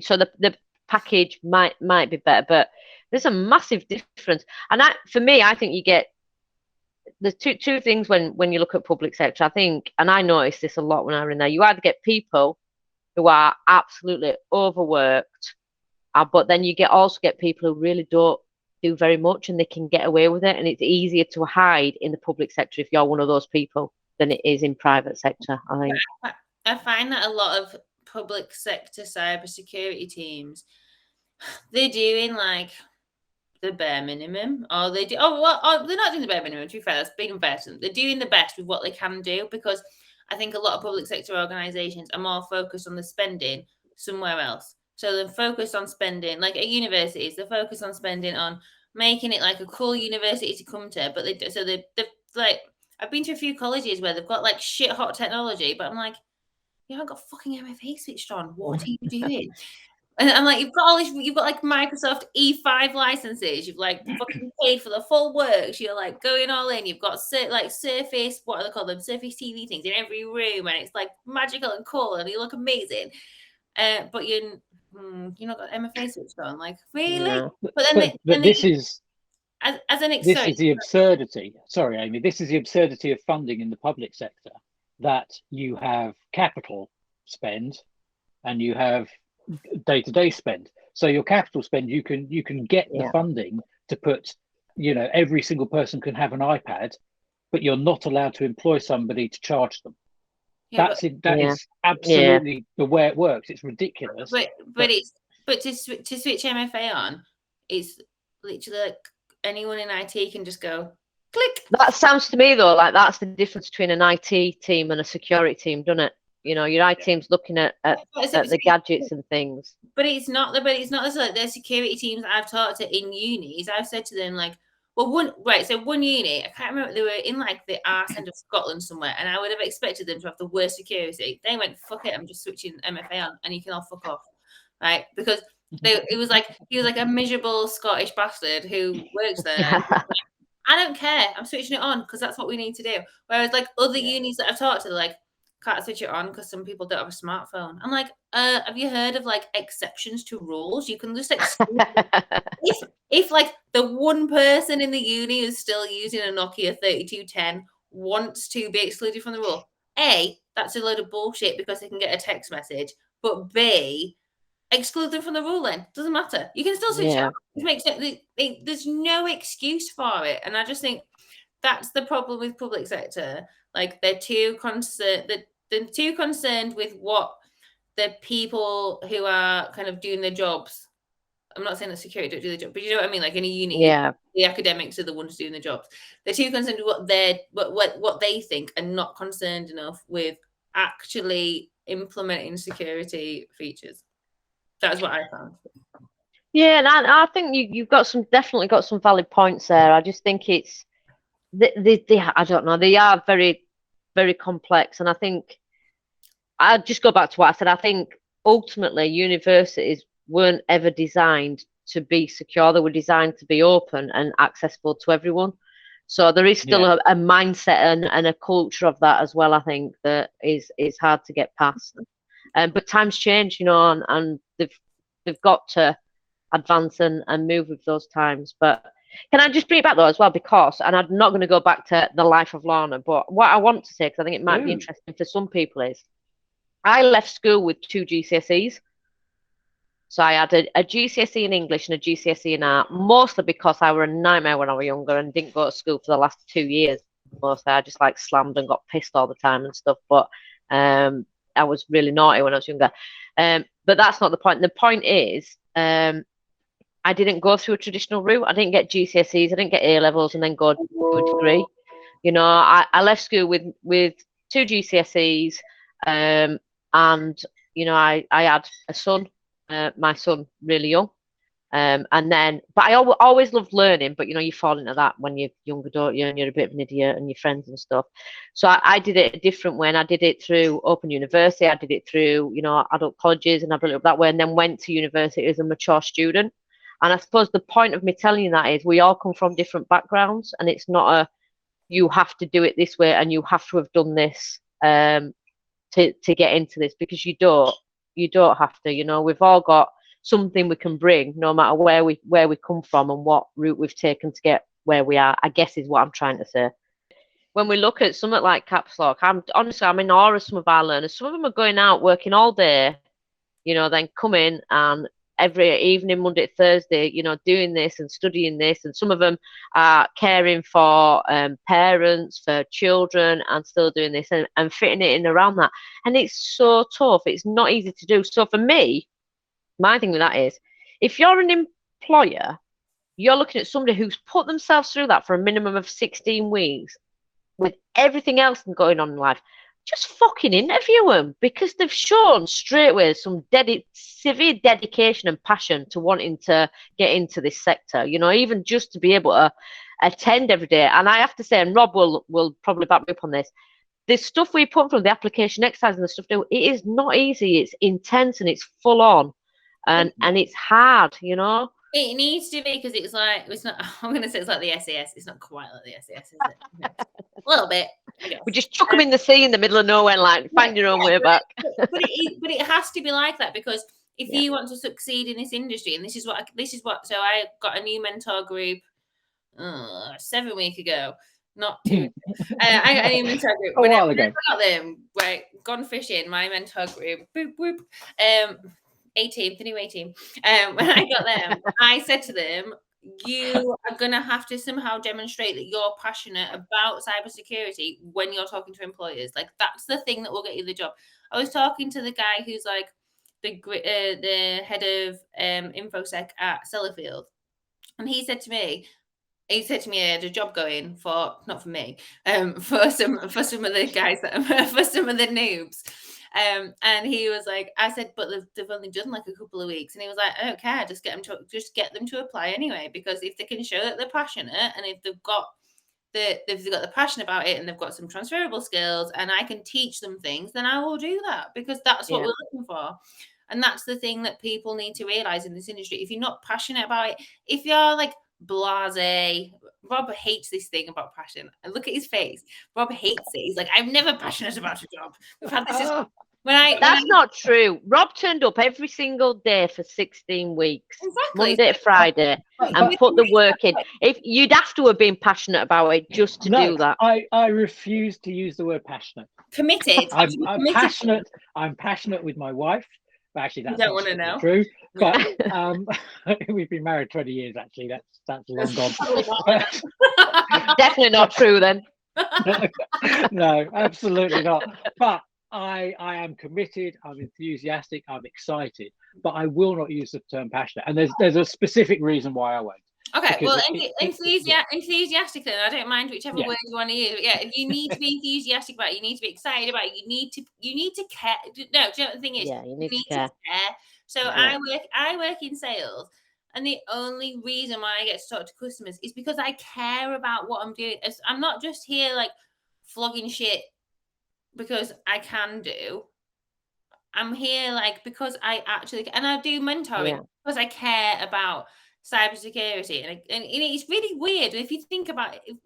So the package might be better, but there's a massive difference. And for me, I think you get there's two things when you look at public sector. I think, and I noticed this a lot when I was in there, you either get people who are absolutely overworked, but then you also get people who really don't do very much, and they can get away with it, and it's easier to hide in the public sector if you're one of those people than it is in private sector, I think. I find that a lot of public sector cybersecurity teams, they're doing like the bare minimum, or they do. Oh, well, oh, they're not doing the bare minimum. To be fair, that's being better. They're doing the best with what they can do, because I think a lot of public sector organisations are more focused on the spending somewhere else. So they're focused on spending, like at universities, they're focused on spending on making it like a cool university to come to. But they're like, I've been to a few colleges where they've got like shit hot technology, but I'm like, you haven't got fucking MFA switched on. What are you doing? And I'm like, you've got all this, you've got like Microsoft E5 licenses, you've like fucking paid for the full works, you're like going all in, you've got like Surface, what do they call them? Surface TV things in every room, and it's like magical and cool, and you look amazing. But you're not got MFA switched on, like really? No. But this is the absurdity. Sorry, Amy. This is the absurdity of funding in the public sector, that you have capital spend and you have day-to-day spend. So your capital spend, you can get the funding to put, every single person can have an iPad, but you're not allowed to employ somebody to charge them. That is absolutely the way it works. It's ridiculous. But to switch MFA on, it's literally like anyone in IT can just go click. That sounds to me though like that's the difference between an IT team and a security team, doesn't it? Your IT team's looking at the gadgets and things. But it's not as like the security teams I've talked to in unis. I've said to them like, well, one uni, I can't remember, they were in like the arse end of Scotland somewhere, and I would have expected them to have the worst security. They went, fuck it, I'm just switching MFA on, and you can all fuck off, right? Because he was like a miserable Scottish bastard who works there. I don't care, I'm switching it on because that's what we need to do. Whereas like other unis that I've talked to, they're like, can't switch it on because some people don't have a smartphone. I'm like, have you heard of like exceptions to rules? You can just exclude if like the one person in the uni who's still using a Nokia 3210 wants to be excluded from the rule. A, that's a load of bullshit because they can get a text message. But B, exclude them from the rule then. Doesn't matter. You can still switch it on. It makes sense. There's no excuse for it. And I just think that's the problem with public sector. Like they're too concerned. They're too concerned with what the people who are kind of doing their jobs. I'm not saying that security don't do the job, but you know what I mean. Like in a uni, the academics are the ones doing the jobs. They're too concerned with what they think, and not concerned enough with actually implementing security features. That's what I found. Yeah, and I think you've definitely got some valid points there. I just think it's I don't know, they are very, very complex, and I think I'll just go back to what I said. I think ultimately universities weren't ever designed to be secure. They were designed to be open and accessible to everyone. So there is still a mindset and a culture of that as well, I think, that is hard to get past. But times change, and they've got to advance and move with those times. But can I just bring it back though as well, because, and I'm not going to go back to the life of Lorna, but what I want to say, because I think it might be interesting for some people, is I left school with 2 GCSEs. So I had a GCSE in English and a GCSE in art, mostly because I were a nightmare when I was younger and didn't go to school for the last 2 years. Mostly I just like slammed and got pissed all the time and stuff. But I was really naughty when I was younger. But that's not the point. The point is, I didn't go through a traditional route. I didn't get GCSEs. I didn't get A-levels and then go to a degree. I left school with 2 GCSEs, and I had a son. My son really young, but I always loved learning. But you fall into that when you're younger, don't you? And you're a bit of an idiot, and your friends and stuff. So I did it a different way, and I did it through Open University. I did it through adult colleges, and I built it up that way, and then went to university as a mature student. And I suppose the point of me telling you that is we all come from different backgrounds, and it's not you have to do it this way, and you have to have done this to get into this, because you don't. You don't have to, we've all got something we can bring, no matter where we come from and what route we've taken to get where we are, I guess is what I'm trying to say. When we look at something like CAPSLOCK, I'm in awe of some of our learners. Some of them are going out working all day, then come in and every evening, Monday to Thursday, doing this and studying this. And some of them are caring for parents, for children, and still doing this and fitting it in around that. And it's so tough. It's not easy to do. So for me, my thing with that is, if you're an employer you're looking at somebody who's put themselves through that for a minimum of 16 weeks with everything else going on in life. Just fucking interview them, because they've shown straight away some severe dedication and passion to wanting to get into this sector, you know, even just to be able to attend every day. And I have to say, and Rob will probably back me up on this, the stuff we put from the application exercise and the stuff, it is not easy. It's intense and it's full on, and it's hard, you know. It needs to be, because it's like, it's not, I'm going to say it's like the SAS. It's not quite like the SAS, is it? A little bit. We just chuck them in the sea in the middle of nowhere, like, find your own way back. But it has to be like that, because if you want to succeed in this industry, and this is what, so I got a new mentor group 7 weeks ago. Not 2. I got a new mentor group. A while ago. I got them, right, gone fishing, my mentor group, boop, boop. A-team, the new A-team. When I got them, I said to them, you are going to have to somehow demonstrate that you're passionate about cybersecurity when you're talking to employers. Like, that's the thing that will get you the job. I was talking to the guy who's like the head of InfoSec at Sellafield, and he said to me, I had a job going for, not for me, for some of the guys, for some of the noobs. And he was like, I said, but they've only done like a couple of weeks. And he was like, I don't care, just get them to apply anyway, because if they can show that they're passionate, and if they've got the passion about it, and they've got some transferable skills, and I can teach them things, then I will do that, because that's what we're looking for. And that's the thing that people need to realize in this industry. If you're not passionate about it, if you're like blasé, Rob hates this thing about passion. And look at his face. Rob hates it. He's like, I'm never passionate about a job. We've had this. That's not true. Rob turned up every single day for 16 weeks, exactly. Monday to Friday, and put the work in. If you'd have to have been passionate about it just to do that. I refuse to use the word passionate. Committed. I'm passionate. I'm passionate with my wife. Actually, that's don't want to know. True, but we've been married 20 years. Actually, that's long gone. Definitely not true then. No, absolutely not. But I am committed. I'm enthusiastic. I'm excited. But I will not use the term passionate. And there's a specific reason why I won't. Okay, well, enthusiastic then. I don't mind whichever word you want to use. But yeah, if you need to be enthusiastic about it, you need to be excited about it, you need to care. No, do you know what the thing is? Yeah, you need to care. So I work in sales, and the only reason why I get to talk to customers is because I care about what I'm doing. I'm not just here like flogging shit because I can do. I'm here like because I actually, and I do mentoring because I care about cybersecurity, and it's really weird if you think about it. If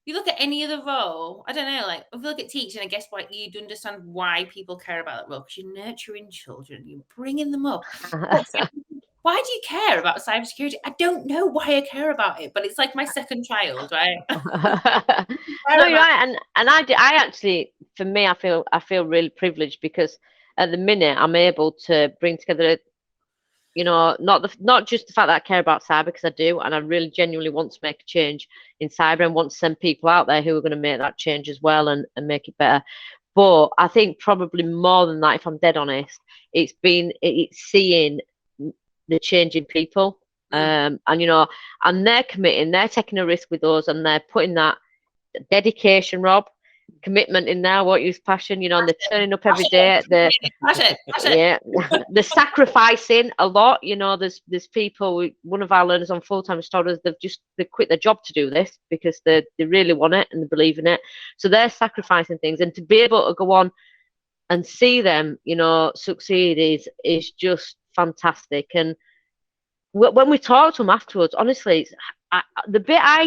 you look at any other role, I don't know, like if you look at teaching, I guess what you'd understand why people care about that role, because you're nurturing children, you're bringing them up. Why do you care about cybersecurity? I don't know why I care about it, but it's like my second child, right? No, you're right, and I actually, for me, I feel really privileged, because at the minute I'm able to bring together, you know, not just the fact that I care about cyber, because I do, and I really genuinely want to make a change in cyber and want to send people out there who are going to make that change as well and make it better. But I think probably more than that, if I'm dead honest, it's seeing the change in people, and you know, and they're committing, they're taking a risk with us, and they're putting that dedication, Rob, commitment in there, what use passion, you know, and they're turning up every day. Yeah, they're sacrificing a lot. You know, there's people. One of our learners on full-time has told us they quit their job to do this because they really want it and they believe in it. So they're sacrificing things, and to be able to go on and see them, you know, succeed is just fantastic. And when we talk to them afterwards, honestly, the bit I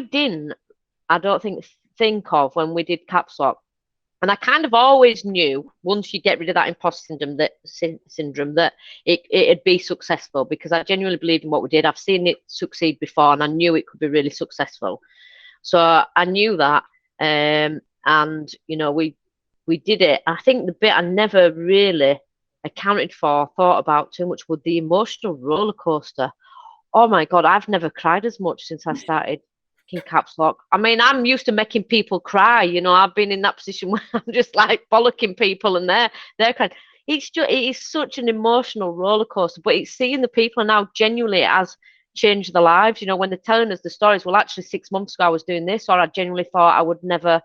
don't think of when we did CAPSLOCK, and I kind of always knew once you get rid of that imposter syndrome that it'd be successful, because I genuinely believed in what we did. I've seen it succeed before, and I knew it could be really successful. So I knew that, and you know, we did it. I think the bit I never really accounted for, thought about too much, was the emotional roller coaster. Oh my God, I've never cried as much since I started in CAPSLOCK. I mean, I'm used to making people cry. You know, I've been in that position where I'm just like bollocking people and they're crying. It is such an emotional roller coaster, but it's seeing the people now genuinely as changed their lives. You know, when they're telling us the stories, well, actually 6 months ago I was doing this, or I genuinely thought I would never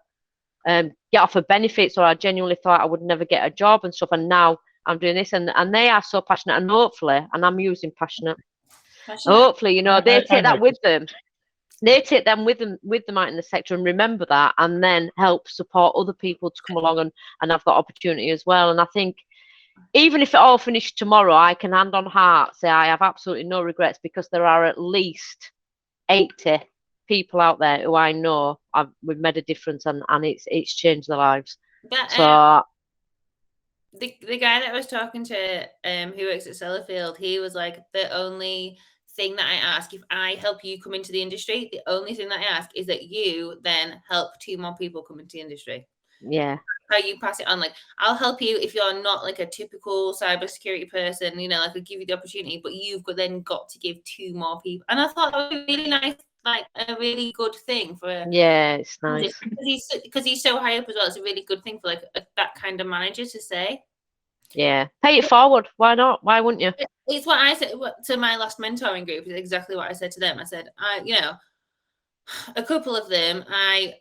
get off of benefits, or I genuinely thought I would never get a job and stuff, and now I'm doing this, and they are so passionate, and hopefully, and I'm using passionate. Hopefully, you know, they take that with them. They take them with them out in the sector and remember that, and then help support other people to come along and have that opportunity as well. And I think even if it all finished tomorrow, I can hand on heart say I have absolutely no regrets, because there are at least 80 people out there who I know we've made a difference, and it's changed their lives. But, so the guy that I was talking to, who works at Sellafield, he was like, the only thing that I ask, if I help you come into the industry, the only thing that I ask is that you then help 2 more people come into the industry. Yeah. How you pass it on. Like, I'll help you if you're not like a typical cybersecurity person, you know, like I'll give you the opportunity, but you've then got to give 2 more people. And I thought that was really nice, like a really good thing for it's nice. Because he's so high up as well. It's a really good thing for like that kind of manager to say. Yeah, pay it forward. Why not? Why wouldn't you? It's what I said to my last mentoring group. Is exactly what I said to them. I said, you know, a couple of them, I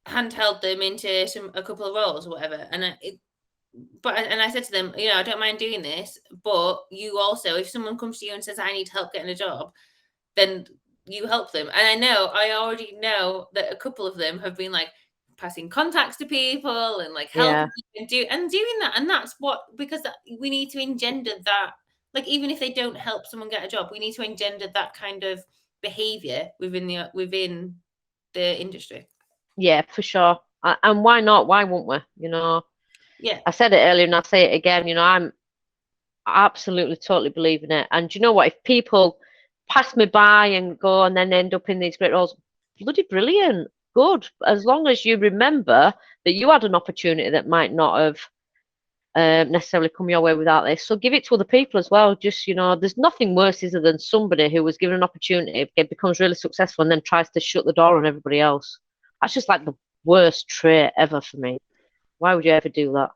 handheld them into a couple of roles or whatever, and I said to them, you know, I don't mind doing this, but you also, if someone comes to you and says I need help getting a job, then you help them. And I already know that a couple of them have been like passing contacts to people and like helping and doing that. And that's because we need to engender that, like, even if they don't help someone get a job, we need to engender that kind of behavior within the industry. Yeah, for sure. And why not? Why won't we? You know, yeah. I said it earlier and I say it again, you know, I'm absolutely totally believe in it. And you know what, if people pass me by and go and then end up in these great roles, bloody brilliant, good, as long as you remember that you had an opportunity that might not have necessarily come your way without this. So give it to other people as well. Just, you know, there's nothing worse, is there, than somebody who was given an opportunity, it becomes really successful, and then tries to shut the door on everybody else. That's just like the worst trait ever for me. Why would you ever do that?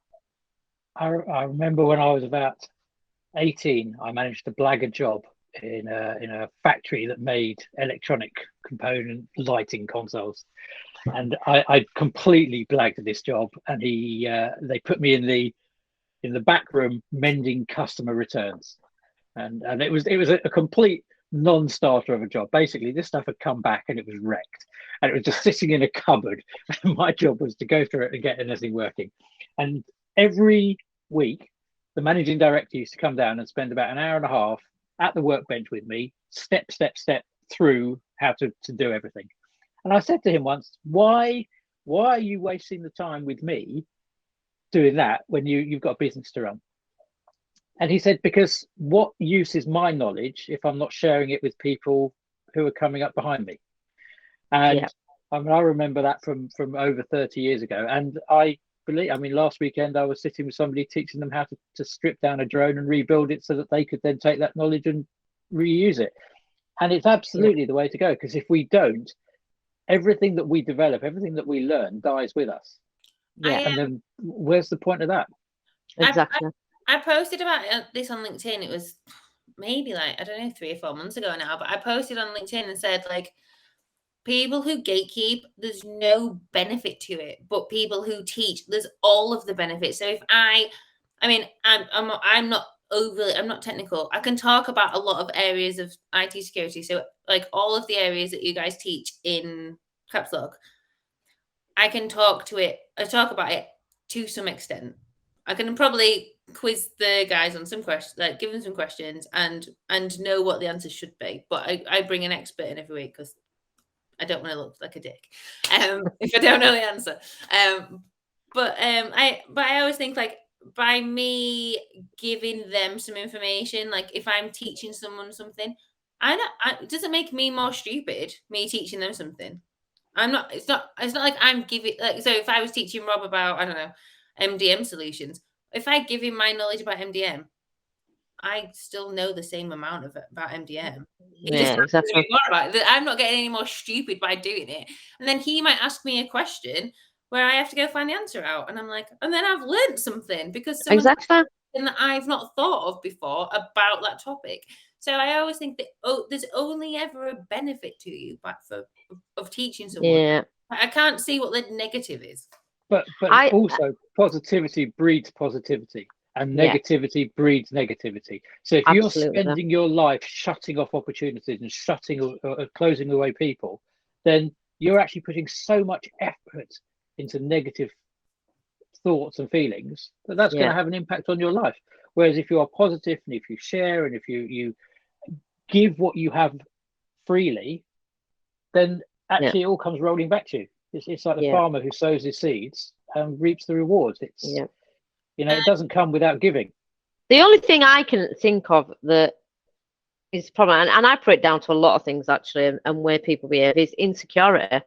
I remember when I was about 18, I managed to blag a job in a factory that made electronic component lighting consoles, and I completely blagged this job. And they put me in the back room mending customer returns, and it was a complete non-starter of a job. Basically, this stuff had come back and it was wrecked, and it was just sitting in a cupboard. And my job was to go through it and get anything working. And every week, the managing director used to come down and spend about an hour and a half at the workbench with me, step through how to do everything. And I said to him once, why are you wasting the time with me doing that when you've got a business to run? And he said, because what use is my knowledge if I'm not sharing it with people who are coming up behind me? And I remember that from over 30 years ago. And last weekend I was sitting with somebody teaching them how to strip down a drone and rebuild it so that they could then take that knowledge and reuse it. And it's absolutely the way to go, because if we don't, everything that we develop, everything that we learn dies with us. And then where's the point of that? Exactly. I posted about this on LinkedIn. It was maybe 3 or 4 months ago now, but I posted on LinkedIn and said, like, people who gatekeep, there's no benefit to it, but people who teach, there's all of the benefits. So if I'm not technical. I can talk about a lot of areas of IT security. So like all of the areas that you guys teach in CAPSLOCK, I can talk about it to some extent. I can probably quiz the guys on some questions, like give them some questions and know what the answers should be. But I bring an expert in every week because I don't want to look like a dick if I don't know the answer. But I always think, like, by me giving them some information, like if I'm teaching someone something, it doesn't make me more stupid, me teaching them something. It's not like I'm giving, like, so if I was teaching Rob about, I don't know, MDM solutions, if I give him my knowledge about MDM, I still know the same amount about MDM. Exactly. More about it. I'm not getting any more stupid by doing it. And then he might ask me a question where I have to go find the answer out, and I'm like, and then I've learned something because something that I've not thought of before about that topic. So I always think that there's only ever a benefit to you of teaching someone. Yeah. I can't see what the negative is. But also positivity breeds positivity, and negativity breeds negativity. So if you're spending your life shutting off opportunities and shutting or closing away people, then you're actually putting so much effort into negative thoughts and feelings that's going to have an impact on your life. Whereas if you are positive, and if you share, and if you give what you have freely, then actually it all comes rolling back to you. It's like the farmer who sows his seeds and reaps the rewards. It's you know, it doesn't come without giving. The only thing I can think of that is probably, and I put it down to a lot of things actually, and where people behave, is insecurity.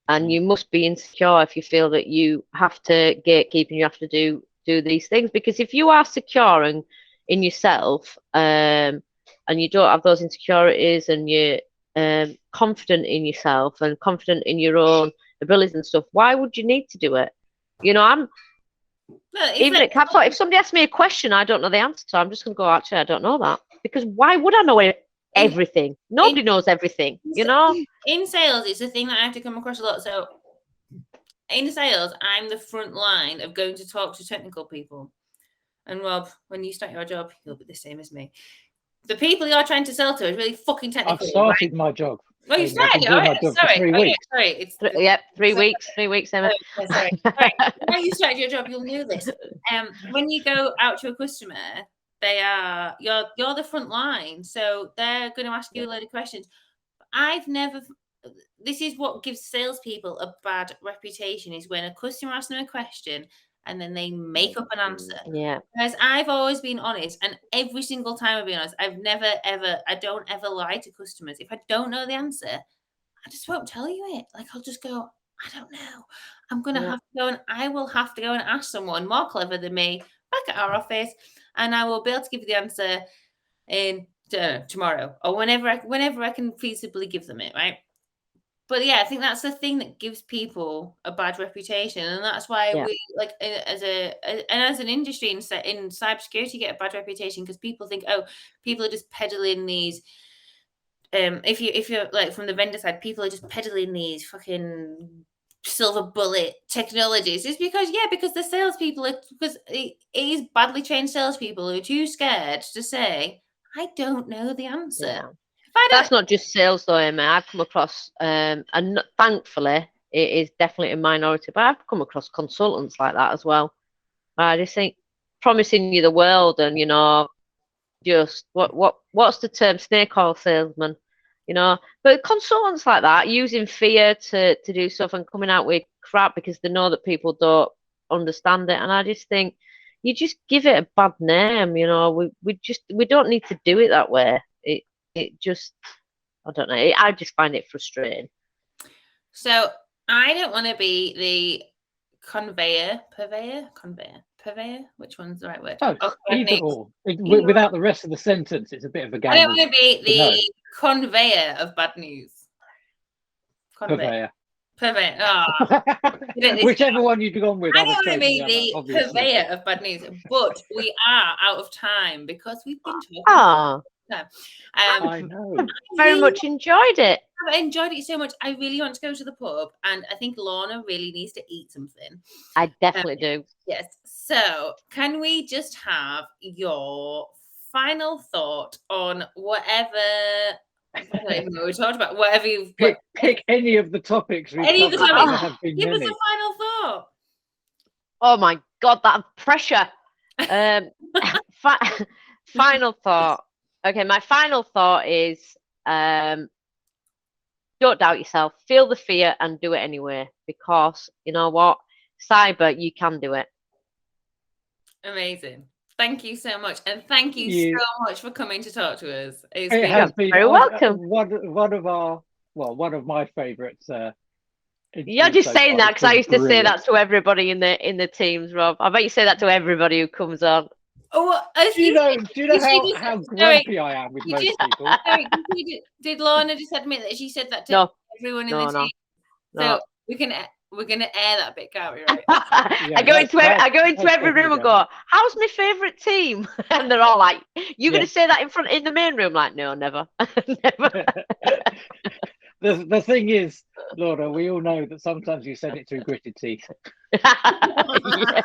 And you must be insecure if you feel that you have to gatekeep and you have to do these things. Because if you are secure in yourself, and you don't have those insecurities, and you're confident in yourself and confident in your own abilities and stuff, why would you need to do it? You know, even at CAPSLOCK, if somebody asks me a question I don't know the answer to, I'm just going to go, actually, I don't know that. Because why would I know everything? Nobody knows everything, you know? In sales, it's a thing that I have to come across a lot. So in sales, I'm the front line of going to talk to technical people. And Rob, when you start your job, you'll be the same as me. The people you're trying to sell to is really fucking technical. I've started my job. Well, you started. All right. Sorry. 3 weeks. Sorry. It's 3 weeks. 3 weeks, Emma. Sorry. Right. When you started your job, you'll know this. When you go out to a customer, you're the front line, so they're going to ask you a load of questions. This is what gives salespeople a bad reputation, is when a customer asks them a question and then they make up an answer. Yeah. Because I've always been honest, and every single time I've been honest, I don't ever lie to customers. If I don't know the answer, I just won't tell you it. Like, I'll just go, I don't know. I'm going to have to go, and I will have to go and ask someone more clever than me back at our office, and I will be able to give you the answer in tomorrow or whenever I can feasibly give them it, right? But yeah, I think that's the thing that gives people a bad reputation, and that's why we as an industry in cybersecurity get a bad reputation, because people think, oh, people are just peddling these. If you're like from the vendor side, people are just peddling these fucking silver bullet technologies. It's because the salespeople because it is badly trained salespeople who are too scared to say, I don't know the answer. Yeah. That's not just sales though, Emma. I've come across, and thankfully it is definitely a minority, but I've come across consultants like that as well. I just think promising you the world, and you know, just what's the term, snake oil salesman, you know. But consultants like that using fear to do stuff and coming out with crap because they know that people don't understand it, and I just think you just give it a bad name, you know. We don't need to do it that way. It just, I don't know. I just find it frustrating. So I don't want to be the purveyor. Which one's the right word? Either or. Without the rest of the sentence, it's a bit of a game. I don't want to be the conveyor of bad news. Purveyor. Oh. Whichever one you've gone with. I don't want to be the purveyor of bad news, but we are out of time because we've been talking. I know. Very much enjoyed it. I enjoyed it so much. I really want to go to the pub, and I think Lorna really needs to eat something. I definitely do. Yes. So, can we just have your final thought on whatever? I don't even know what we talked about. Whatever you've pick any of the topics. Any of the topics. Give us a final thought. Oh my God, that pressure. Final thought. Okay, my final thought is don't doubt yourself. Feel the fear and do it anyway, because you know what? Cyber, you can do it. Amazing. Thank you so much. And thank you so much for coming to talk to us. It has been very welcome. One of my favourites. You're just saying that because I used to say that to everybody in the teams, Rob. I bet you say that to everybody who comes on. Oh, do you know how grumpy I am with most people? Did Lorna just admit that she said that to everyone in the team? So we can We're going to air that bit, can't we? Right? I go into every room and go, how's my favourite team? And they're all like, you're going to say that in the main room? Like, no, never. Never. The thing is, Lorna, we all know that sometimes you said it through gritted teeth. Yeah.